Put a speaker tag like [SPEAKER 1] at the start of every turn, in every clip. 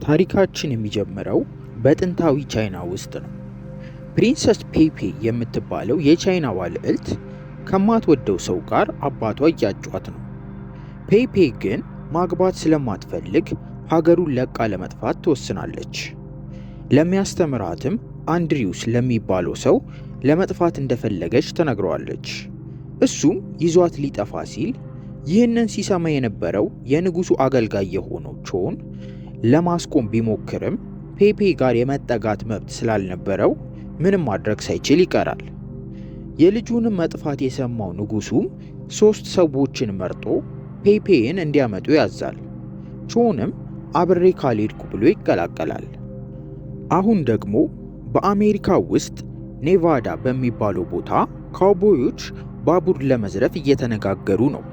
[SPEAKER 1] ታሪካችን የሚጀምረው በጥንታዊ ቻይና ውስጥ ነው። ፕሪንሰስ ፔፔ የምትባለው የቻይናዋ ልዕልት ከማትወደው ሰው ጋር አባቷ እያጯት ነው። ፔፔ ግን ማግባት ስለማትፈልግ ሀገሩን ለቃ ለመጥፋት ትወስናለች። ለሚያስተምራትም አንድሪውስ ለሚባለው ሰው ለመጥፋት እንደፈለገች ትነግረዋለች። እሱም ይዟት ሊጠፋ ሲል ይህንን ሲሰማ የነበረው የንጉሱ አገልጋይ የሆነው ቾን ለማስቆም ቢሞክርም ፔፔ ጋር የመጠጋት መብት ስላልነበረው ምንም ማድረግ ሳይችል ይቀራል። የልጁንም መጥፋት የሰማው ንጉሱም 3 ሰዎችን መርጦ ፔፔን እንዲያመጡ ያዛል። ቾንም አብሬ ካልሄድኩ ብሎ ይቀላቀላል። አሁን ደግሞ በአሜሪካ ውስጥ ኔቫዳ በሚባለው ቦታ ካውቦዮች ባቡር ለመዝረፍ እየተነጋገሩ ነው።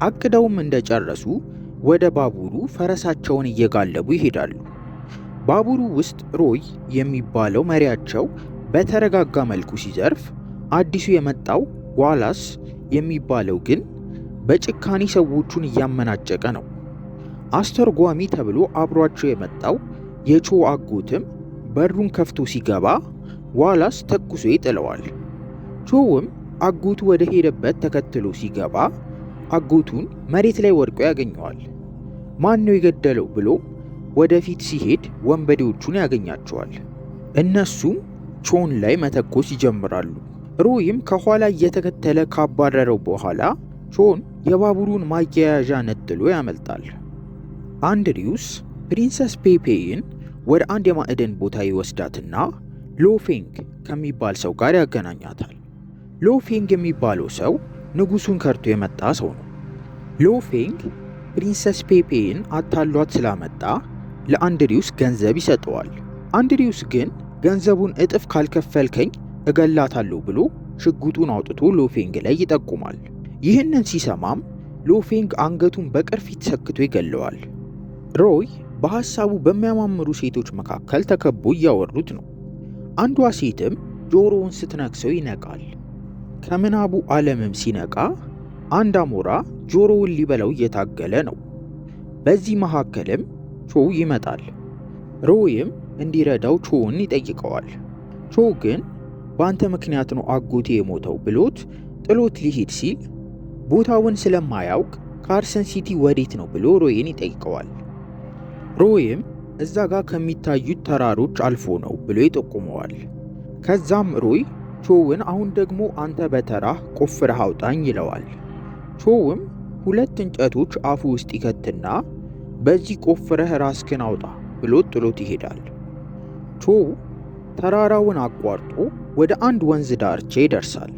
[SPEAKER 1] አቅደውም እንደጨረሱ ወደ ባቡሩ ፈረሳቸውን እየጋለቡ ይሄዳሉ። ባቡሩ ውስጥ ሮይ የሚባለው መሪያቸው በተረጋጋ መልኩ ሲዘርፍ፣ አዲሱ የመጣው ዋላስ የሚባለው ግን በጭካኔ ሰዎቹን እያመናጨቀ ነው። አስተርጓሚ ተብሎ አብሯቸው የመጣው የቾ አጎትም በሩን ከፍቶ ሲገባ ዋላስ ተኩሶ ይጥለዋል። ቾውም አጎቱ ወደ ሄደበት ተከትሎ ሲገባ አጎቱን መሬት ላይ ወድቆ ያገኘዋል። ማን ነው የገደለው ብሎ ወደፊት ሲሄድ ወንበዴዎቹን ያገኛቸዋል። እነሱም ቾን ላይ መተኮስ ይጀምራሉ። ሮይም ከኋላ እየተከተለ ካባረረው በኋላ ቾን የባቡሩን ማያያዣ ነጥሎ ያመልጣል። አንድሪውስ ፕሪንሰስ ፔፔን ወደ አንድ የማዕድን ቦታ ይወስዳትና ሎፌንግ ከሚባል ሰው ጋር ያገናኛታል። ሎፌንግ የሚባለው ሰው ንጉሱን ከርቶ የመጣ ሰው ነው። ሎፌንግ ፕሪንሰስ ፔፔን አታሏት ስላመጣ ለአንድሪውስ ገንዘብ ይሰጠዋል። አንድሪውስ ግን ገንዘቡን እጥፍ ካልከፈልከኝ እገላታለሁ ብሎ ሽጉጡን አውጥቶ ሎፌንግ ላይ ይጠቁማል። ይህንን ሲሰማም ሎፌንግ አንገቱን በቅርፊት ሰክቶ ይገለዋል። ሮይ በሐሳቡ በሚያማምሩ ሴቶች መካከል ተከቦ እያወሩት ነው። አንዷ ሴትም ጆሮውን ስትነክሰው ይነቃል። ከምናቡ ዓለምም ሲነቃ አንድ አሞራ ጆሮውን ሊበላው እየታገለ ነው። በዚህ መካከልም ቾ ይመጣል። ሮይም እንዲረዳው ቾውን ይጠይቀዋል። ቾ ግን በአንተ ምክንያት ነው አጎቴ የሞተው ብሎት ጥሎት ሊሄድ ሲል ቦታውን ስለማያውቅ ካርሰን ሲቲ ወዴት ነው ብሎ ሮይን ይጠይቀዋል። ሮይም እዛ ጋር ከሚታዩት ተራሮች አልፎ ነው ብሎ ይጠቁመዋል። ከዛም ሮይ ቾውን አሁን ደግሞ አንተ በተራህ ቆፍረህ አውጣኝ ይለዋል። ቾውም 2 እንጨቶች አፉ ውስጥ ይከትና በዚህ ቆፍረህ ራስክን አውጣ ብሎ ጥሎት ይሄዳል። ቾው ተራራውን አቋርጦ ወደ አንድ ወንዝ ዳርቻ ይደርሳል።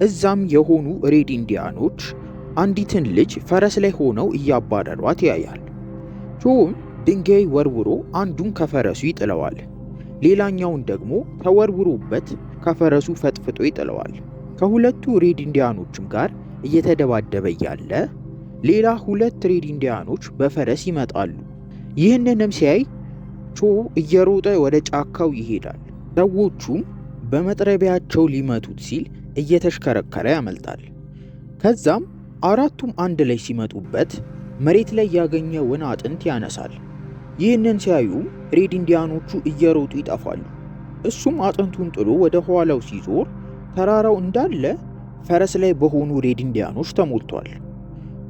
[SPEAKER 1] እዛም የሆኑ ሬድ ኢንዲያኖች አንዲትን ልጅ ፈረስ ላይ ሆነው እያባረሯት ያያል። ቾውም ድንጋይ ወርውሮ አንዱን ከፈረሱ ይጥለዋል። ሌላኛውን ደግሞ ተወርውሮበት ከፈረሱ ፈጥፍጦ ይጥለዋል። ከሁለቱ ሬድ ኢንዲያኖችም ጋር እየተደባደበ ያለ ሌላ 2 ሬድ ኢንዲያኖች በፈረስ ይመጣሉ። ይህንንም ሲያይ ቾ እየሮጠ ወደ ጫካው ይሄዳል። ሰዎቹም በመጥረቢያቸው ሊመቱት ሲል እየተሽከረከረ ያመልጣል። ከዛም አራቱም አንድ ላይ ሲመጡበት መሬት ላይ ያገኘውን አጥንት ያነሳል። ይህንን ሲያዩም ሬድ ኢንዲያኖቹ እየሮጡ ይጠፋሉ። እሱም አጥንቱን ጥሎ ወደ ኋላው ሲዞር ተራራው እንዳለ ፈረስ ላይ በሆኑ ሬድ ኢንዲያኖች ተሞልቷል።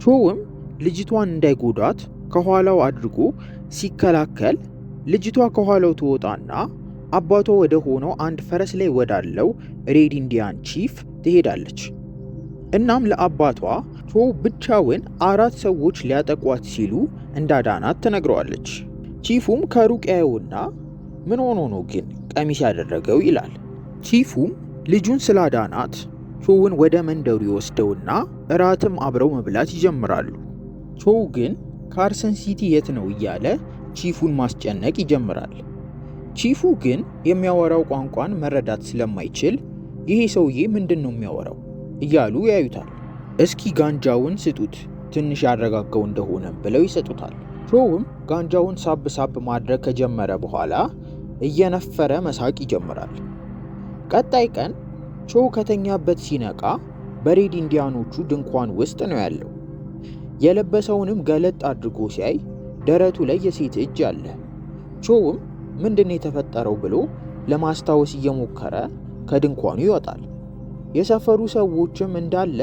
[SPEAKER 1] ቾውም ልጅቷን እንዳይጎዳት ከኋላው አድርጎ ሲከላከል ልጅቷ ከኋላው ትወጣና አባቷ ወደ ሆነው አንድ ፈረስ ላይ ወዳለው ሬድ ኢንዲያን ቺፍ ትሄዳለች። እናም ለአባቷ ቾው ብቻውን 4 ሰዎች ሊያጠቋት ሲሉ እንዳዳናት ትነግረዋለች። ቺፉም ከሩቅ ያየውና ምን ሆኖ ነው ግን ቀሚስ ያደረገው ይላል። ቺፉም ልጁን ስላዳናት ቾውን ወደ መንደሩ ይወስደውና እራትም አብረው መብላት ይጀምራሉ። ቾው ግን ካርሰን ሲቲ የት ነው እያለ ቺፉን ማስጨነቅ ይጀምራል። ቺፉ ግን የሚያወራው ቋንቋን መረዳት ስለማይችል ይሄ ሰውዬ ምንድን ነው የሚያወራው እያሉ ያዩታል። እስኪ ጋንጃውን ስጡት ትንሽ ያረጋጋው እንደሆነ ብለው ይሰጡታል። ቾውም ጋንጃውን ሳብ ሳብ ማድረግ ከጀመረ በኋላ እየነፈረ መሳቅ ይጀምራል። ቀጣይ ቀን ቾው ከተኛበት ሲነቃ በሬድ ኢንዲያኖቹ ድንኳን ውስጥ ነው ያለው። የለበሰውንም ገለጥ አድርጎ ሲያይ ደረቱ ላይ የሴት እጅ አለ። ቾውም ምንድነው የተፈጠረው ብሎ ለማስታወስ እየሞከረ ከድንኳኑ ይወጣል። የሰፈሩ ሰዎችም እንዳለ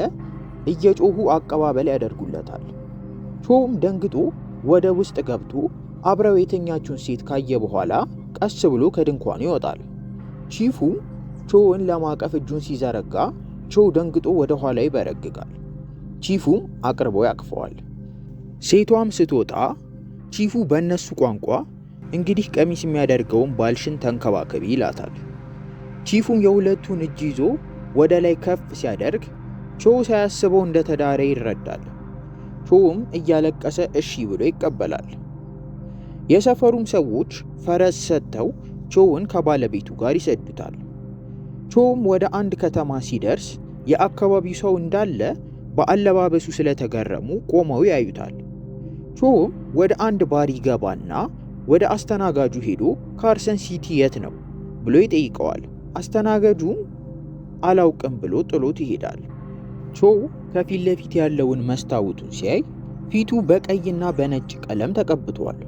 [SPEAKER 1] እየጮሁ አቀባበል ያደርጉለታል። ቾውም ደንግጦ ወደ ውስጥ ገብቶ አብረው የተኛችውን ሴት ካየ በኋላ ቀስ ብሎ ከድንኳኑ ይወጣል። ቺፉም ቾውን ለማቀፍ እጁን ሲዘረጋ ቾው ደንግጦ ወደ ኋላ ይበረግጋል። ቺፉም አቅርቦ ያቅፈዋል። ሴቷም ስትወጣ ቺፉ በእነሱ ቋንቋ እንግዲህ ቀሚስ የሚያደርገውን ባልሽን ተንከባከቢ ይላታል። ቺፉም የሁለቱን እጅ ይዞ ወደ ላይ ከፍ ሲያደርግ ቾው ሳያስበው እንደተዳረ ይረዳል። ቾውም እያለቀሰ እሺ ብሎ ይቀበላል። የሰፈሩም ሰዎች ፈረስ ሰጥተው ቾውን ከባለቤቱ ጋር ይሰዱታል። ቾውም ወደ አንድ ከተማ ሲደርስ የአካባቢው ሰው እንዳለ በአለባበሱ ስለተገረሙ ቆመው ያዩታል። ቾውም ወደ አንድ ባር ይገባና ወደ አስተናጋጁ ሄዶ ካርሰን ሲቲ የት ነው ብሎ ይጠይቀዋል። አስተናጋጁም አላውቅም ብሎ ጥሎት ይሄዳል። ቾው ከፊት ለፊት ያለውን መስታወቱን ሲያይ ፊቱ በቀይና በነጭ ቀለም ተቀብቷል።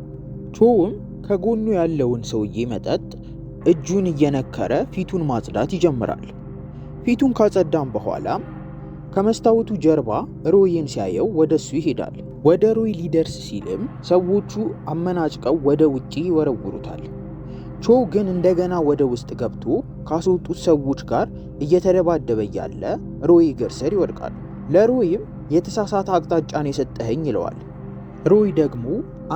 [SPEAKER 1] ቾውም ከጎኑ ያለውን ሰውዬ መጠጥ እጁን እየነከረ ፊቱን ማጽዳት ይጀምራል። ፊቱን ካጸዳም በኋላም ከመስታወቱ ጀርባ ሮይን ሲያየው ወደሱ ይሄዳል። ወደ ሮይ ሊደርስ ሲልም ሰዎቹ አመናጭቀው ወደ ውጪ ይወረውሩታል። ቾው ግን እንደገና ወደ ውስጥ ገብቶ ካስወጡት ሰዎች ጋር እየተደባደበ ያለ ሮይ እግር ስር ይወድቃል። ለሮይም የተሳሳተ አቅጣጫን የሰጠኸኝ ይለዋል። ሮይ ደግሞ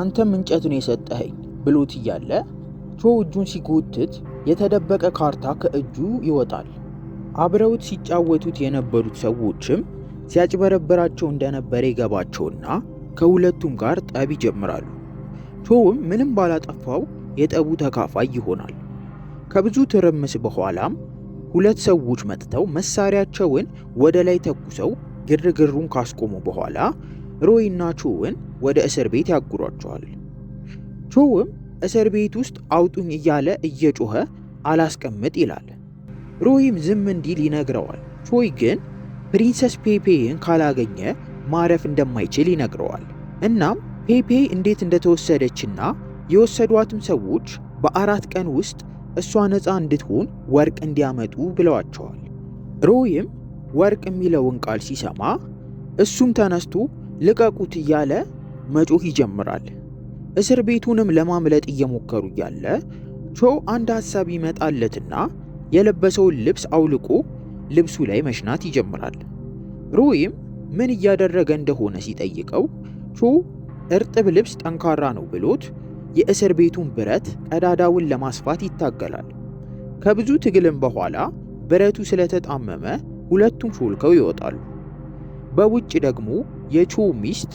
[SPEAKER 1] አንተም እንጨትን የሰጠኸኝ ብሎት እያለ ቾው እጁን ሲጎትት የተደበቀ ካርታ ከእጁ ይወጣል። አብረውት ሲጫወቱት የነበሩት ሰዎችም ሲያጭበረብራቸው እንደነበረ ይገባቸውና ከሁለቱም ጋር ጠብ ይጀምራሉ። ቾውም ምንም ባላጠፋው የጠቡ ተካፋይ ይሆናል። ከብዙ ትርምስ በኋላም ሁለት ሰዎች መጥተው መሳሪያቸውን ወደ ላይ ተኩሰው ግርግሩን ካስቆሙ በኋላ ሮይና ቾውን ወደ እስር ቤት ያጉሯቸዋል። ቾውም እስር ቤት ውስጥ አውጡኝ እያለ እየጮኸ አላስቀምጥ ይላል። ሮይም ዝም እንዲል ይነግረዋል። ቾይ ግን ፕሪንሰስ ፔፔን ካላገኘ ማረፍ እንደማይችል ይነግረዋል። እናም ፔፔ እንዴት እንደተወሰደችና የወሰዷትም ሰዎች በ4 ቀን ውስጥ እሷ ነፃ እንድትሆን ወርቅ እንዲያመጡ ብለዋቸዋል። ሮይም ወርቅ የሚለውን ቃል ሲሰማ እሱም ተነስቶ ልቀቁት እያለ መጮህ ይጀምራል። እስር ቤቱንም ለማምለጥ እየሞከሩ እያለ ቾው አንድ ሐሳብ ይመጣለትና የለበሰውን ልብስ አውልቆ ልብሱ ላይ መሽናት ይጀምራል። ሮይም ምን እያደረገ እንደሆነ ሲጠይቀው ቾው እርጥብ ልብስ ጠንካራ ነው ብሎት የእስር ቤቱን ብረት ቀዳዳውን ለማስፋት ይታገላል። ከብዙ ትግልም በኋላ ብረቱ ስለተጣመመ ሁለቱም ሾልከው ይወጣሉ። በውጭ ደግሞ የቾው ሚስት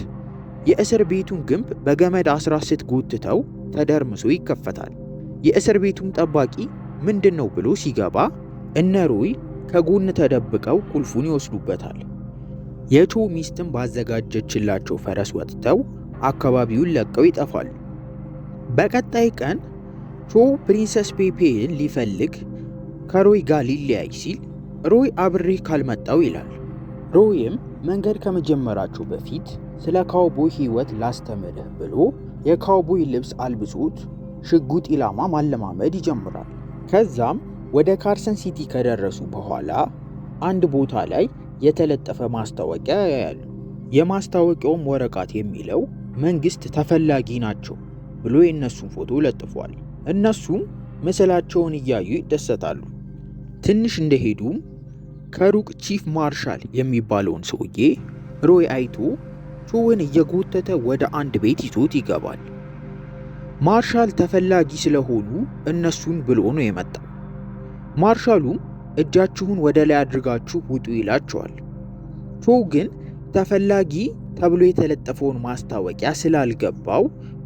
[SPEAKER 1] የእስር ቤቱን ግንብ በገመድ አስራ ስትጎትተው ተደርምሶ ይከፈታል። የእስር ቤቱም ጠባቂ ምንድነው ብሎ ሲገባ እነ ሮይ ከጎን ተደብቀው ቁልፉን ይወስዱበታል። የቾው ሚስትም ባዘጋጀችላቸው ፈረስ ወጥተው አካባቢውን ለቀው ይጠፋሉ። በቀጣይ ቀን ቾው ፕሪንሰስ ፔፔን ሊፈልግ ከሮይ ጋር ሊለያይ ሲል ሮይ አብሬህ ካልመጣው ይላል። ሮይም መንገድ ከመጀመራቸው በፊት ስለ ካውቦይ ሕይወት ላስተምርህ ብሎ የካውቦይ ልብስ አልብሶት ሽጉጥ ኢላማ ማለማመድ ይጀምራል። ከዛም ወደ ካርሰን ሲቲ ከደረሱ በኋላ አንድ ቦታ ላይ የተለጠፈ ማስታወቂያ ያያሉ። የማስታወቂያውም ወረቀት የሚለው መንግስት ተፈላጊ ናቸው ብሎ የእነሱን ፎቶ ለጥፏል። እነሱም ምስላቸውን እያዩ ይደሰታሉ። ትንሽ እንደሄዱም ከሩቅ ቺፍ ማርሻል የሚባለውን ሰውዬ ሮይ አይቶ ቾውን እየጎተተ ወደ አንድ ቤት ይዞት ይገባል። ማርሻል ተፈላጊ ስለሆኑ እነሱን ብሎ ነው የመጣው። ማርሻሉም እጃችሁን ወደ ላይ አድርጋችሁ ውጡ ይላቸዋል። ቾው ግን ተፈላጊ ተብሎ የተለጠፈውን ማስታወቂያ ስላልገባው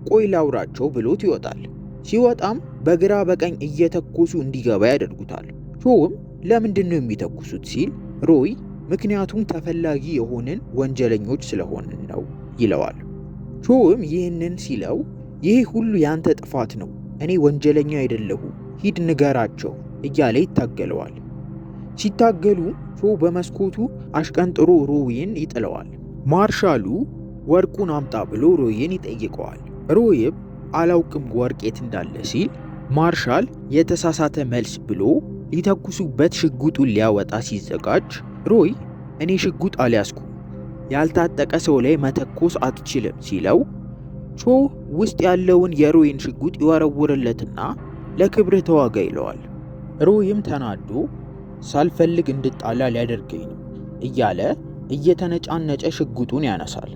[SPEAKER 1] ቆይ ላውራቸው ብሎት ይወጣል። ሲወጣም በግራ በቀኝ እየተኮሱ እንዲገባ ያደርጉታል። ቾውም ለምንድን ነው የሚተኩሱት ሲል ሮይ ምክንያቱም ተፈላጊ የሆንን ወንጀለኞች ስለሆንን ነው ይለዋል። ቾውም ይህንን ሲለው ይሄ ሁሉ ያንተ ጥፋት ነው፣ እኔ ወንጀለኛ አይደለሁም፣ ሂድ ንገራቸው እያለ ይታገለዋል። ሲታገሉ ቾው በመስኮቱ አሽቀንጥሮ ሮይን ይጥለዋል። ማርሻሉ ወርቁን አምጣ ብሎ ሮይን ይጠይቀዋል። ሮይም አላውቅም ወርቅ የት እንዳለ ሲል ማርሻል የተሳሳተ መልስ ብሎ ሊተኩሱበት ሽጉጡን ሊያወጣ ሲዘጋጅ ሮይ እኔ ሽጉጥ አልያዝኩም፣ ያልታጠቀ ሰው ላይ መተኮስ አትችልም ሲለው ቾ ውስጥ ያለውን የሮይን ሽጉጥ ይወረውርለትና ለክብርህ ተዋጋ ይለዋል። ሮይም ተናዶ ሳልፈልግ እንድጣላ ሊያደርገኝ ነው እያለ እየተነጫነጨ ሽጉጡን ያነሳል።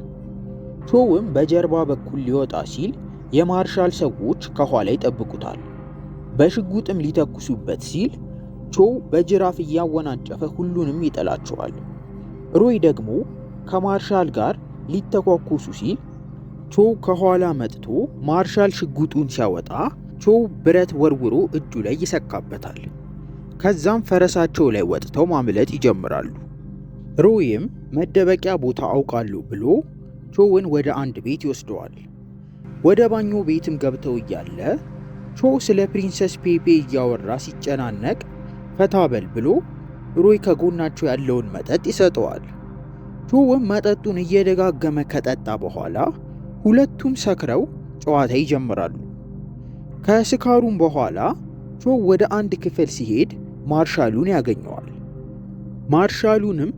[SPEAKER 1] ቾውም በጀርባ በኩል ሊወጣ ሲል የማርሻል ሰዎች ከኋላ ይጠብቁታል። በሽጉጥም ሊተኩሱበት ሲል ቾ በጅራፍ እያወናጨፈ ሁሉንም ይጠላቸዋል። ሮይ ደግሞ ከማርሻል ጋር ሊተኳኮሱ ሲል ቾ ከኋላ መጥቶ ማርሻል ሽጉጡን ሲያወጣ ቾ ብረት ወርውሮ እጁ ላይ ይሰካበታል። ከዛም ፈረሳቸው ላይ ወጥተው ማምለጥ ይጀምራሉ። ሮይም መደበቂያ ቦታ አውቃለሁ ብሎ ቾውን ወደ አንድ ቤት ይወስደዋል። ወደ ባኞ ቤትም ገብተው እያለ ቾ ስለ ፕሪንሰስ ፔፔ እያወራ ሲጨናነቅ ፈታበል ብሎ ሮይ ከጎናቸው ያለውን መጠጥ ይሰጠዋል። ቾውም መጠጡን እየደጋገመ ከጠጣ በኋላ ሁለቱም ሰክረው ጨዋታ ይጀምራሉ። ከስካሩም በኋላ ቾ ወደ አንድ ክፍል ሲሄድ ማርሻሉን ያገኘዋል። ማርሻሉንም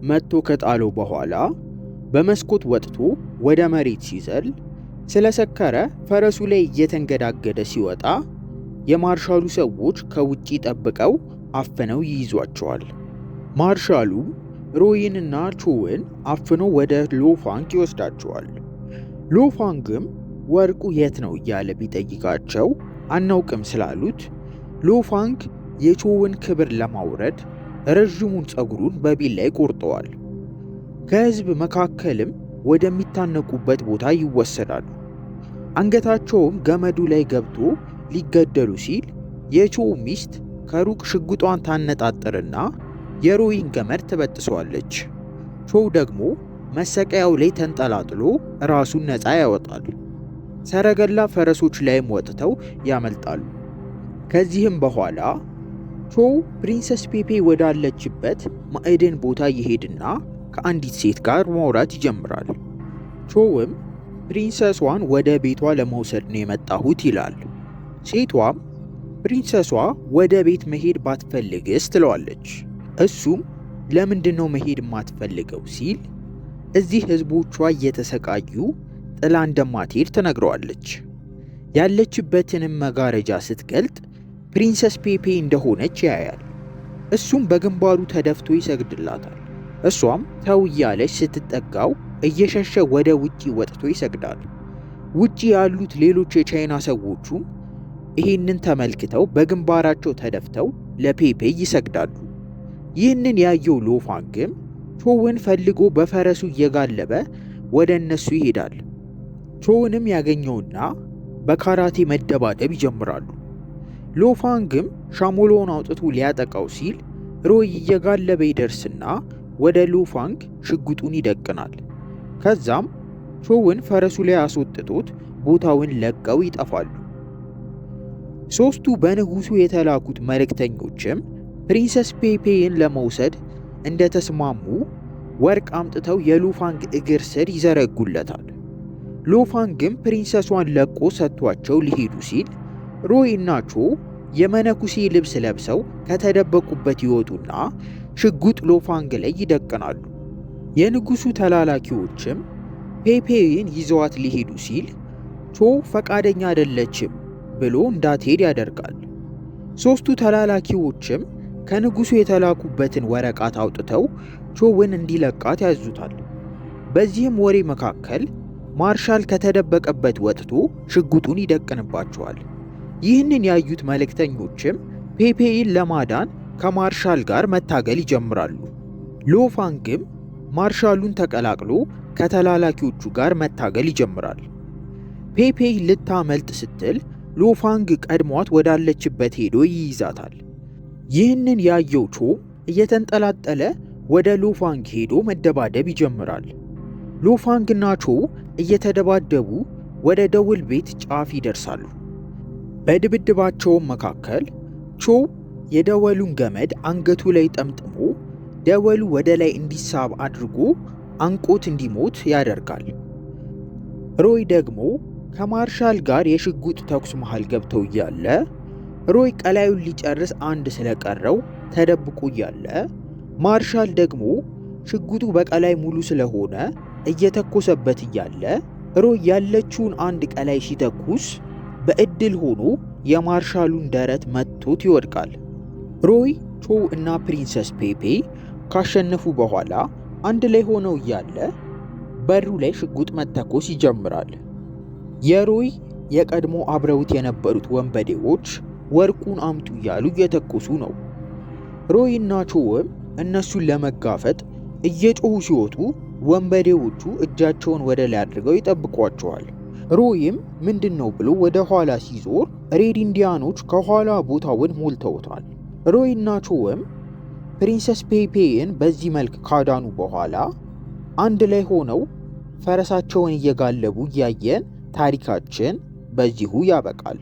[SPEAKER 1] መጥቶ ከጣለው በኋላ በመስኮት ወጥቶ ወደ መሬት ሲዘል ስለሰከረ ፈረሱ ላይ እየተንገዳገደ ሲወጣ የማርሻሉ ሰዎች ከውጪ ጠብቀው አፍነው ይይዟቸዋል። ማርሻሉ ሮይንና ቾውን አፍኖ ወደ ሎፋንግ ይወስዳቸዋል። ሎፋንግም ወርቁ የት ነው እያለ ቢጠይቃቸው አናውቅም ስላሉት ሎፋንግ የቾውን ክብር ለማውረድ ረዥሙን ፀጉሩን በቢላ ይቆርጠዋል። ከህዝብ መካከልም ወደሚታነቁበት ቦታ ይወሰዳሉ። አንገታቸውም ገመዱ ላይ ገብቶ ሊገደሉ ሲል የቾው ሚስት ከሩቅ ሽጉጧን ታነጣጥርና የሮይን ገመድ ትበጥሰዋለች። ቾው ደግሞ መሰቀያው ላይ ተንጠላጥሎ ራሱን ነፃ ያወጣል። ሰረገላ ፈረሶች ላይም ወጥተው ያመልጣሉ። ከዚህም በኋላ ቾው ፕሪንሰስ ፔፔ ወዳለችበት ማዕድን ቦታ ይሄድና ከአንዲት ሴት ጋር ማውራት ይጀምራል። ቾውም ፕሪንሰሷን ወደ ቤቷ ለመውሰድ ነው የመጣሁት ይላል። ሴቷም ፕሪንሰሷ ወደ ቤት መሄድ ባትፈልግስ ትለዋለች። እሱም ለምንድነው መሄድ የማትፈልገው ሲል እዚህ ህዝቦቿ እየተሰቃዩ ጥላ እንደማትሄድ ትነግረዋለች። ያለችበትንም መጋረጃ ስትገልጥ ፕሪንሰስ ፔፔ እንደሆነች ያያል። እሱም በግንባሩ ተደፍቶ ይሰግድላታል። እሷም ተው እያለች ስትጠጋው እየሸሸ ወደ ውጪ ወጥቶ ይሰግዳል። ውጪ ያሉት ሌሎች የቻይና ሰዎቹም ይህንን ተመልክተው በግንባራቸው ተደፍተው ለፔፔ ይሰግዳሉ። ይህንን ያየው ሎፋንግም ቾውን ፈልጎ በፈረሱ እየጋለበ ወደ እነሱ ይሄዳል። ቾውንም ያገኘውና በካራቴ መደባደብ ይጀምራሉ። ሎፋንግም ሻሞሎውን አውጥቶ ሊያጠቃው ሲል ሮይ እየጋለበ ይደርስና ወደ ሎፋንግ ሽጉጡን ይደቅናል። ከዛም ቾውን ፈረሱ ላይ አስወጥቶት ቦታውን ለቀው ይጠፋሉ። ሶስቱ በንጉሱ የተላኩት መልእክተኞችም ፕሪንሰስ ፔፔን ለመውሰድ እንደተስማሙ ወርቅ አምጥተው የሎፋንግ እግር ስር ይዘረጉለታል። ሎፋንግም ፕሪንሰሷን ለቆ ሰጥቷቸው ሊሄዱ ሲል ሮይ እና ቾ የመነኩሴ ልብስ ለብሰው ከተደበቁበት ይወጡና ሽጉጥ ሎፋንግ ላይ ይደቅናሉ። የንጉሱ ተላላኪዎችም ፔፔን ይዘዋት ሊሄዱ ሲል ቾ ፈቃደኛ አይደለችም ብሎ እንዳትሄድ ያደርጋል። ሶስቱ ተላላኪዎችም ከንጉሱ የተላኩበትን ወረቀት አውጥተው ቾውን እንዲለቃት ያዙታል። በዚህም ወሬ መካከል ማርሻል ከተደበቀበት ወጥቶ ሽጉጡን ይደቅንባቸዋል። ይህንን ያዩት መልእክተኞችም ፔፔን ለማዳን ከማርሻል ጋር መታገል ይጀምራሉ። ሎፋንግም ማርሻሉን ተቀላቅሎ ከተላላኪዎቹ ጋር መታገል ይጀምራል። ፔፔ ልታመልጥ ስትል ሎፋንግ ቀድሟት ወዳለችበት ሄዶ ይይዛታል። ይህንን ያየው ቾ እየተንጠላጠለ ወደ ሎፋንግ ሄዶ መደባደብ ይጀምራል። ሎፋንግና ቾ እየተደባደቡ ወደ ደውል ቤት ጫፍ ይደርሳሉ። በድብድባቸውም መካከል ቾ የደወሉን ገመድ አንገቱ ላይ ጠምጥሞ ደወሉ ወደ ላይ እንዲሳብ አድርጎ አንቆት እንዲሞት ያደርጋል። ሮይ ደግሞ ከማርሻል ጋር የሽጉጥ ተኩስ መሃል ገብተው እያለ ሮይ ቀላዩን ሊጨርስ አንድ ስለቀረው ተደብቆ እያለ ማርሻል ደግሞ ሽጉጡ በቀላይ ሙሉ ስለሆነ እየተኮሰበት እያለ ሮይ ያለችውን አንድ ቀላይ ሲተኩስ በእድል ሆኖ የማርሻሉን ደረት መጥቶት ይወድቃል። ሮይ፣ ቾው እና ፕሪንሰስ ፔፔ ካሸነፉ በኋላ አንድ ላይ ሆነው እያለ በሩ ላይ ሽጉጥ መተኮስ ይጀምራል። የሮይ የቀድሞ አብረውት የነበሩት ወንበዴዎች ወርቁን አምጡ እያሉ እየተኮሱ ነው። ሮይ እና ቾውም እነሱን ለመጋፈጥ እየጮሁ ሲወጡ ወንበዴዎቹ እጃቸውን ወደ ላይ አድርገው ይጠብቋቸዋል። ሮይም ምንድነው ብሎ ወደ ኋላ ሲዞር ሬድ ኢንዲያኖች ከኋላ ቦታውን ሞልተውታል። ሮይ እና ቾውም ፕሪንሰስ ፔፔን በዚህ መልክ ካዳኑ በኋላ አንድ ላይ ሆነው ፈረሳቸውን እየጋለቡ እያየን ታሪካችን በዚሁ ያበቃል።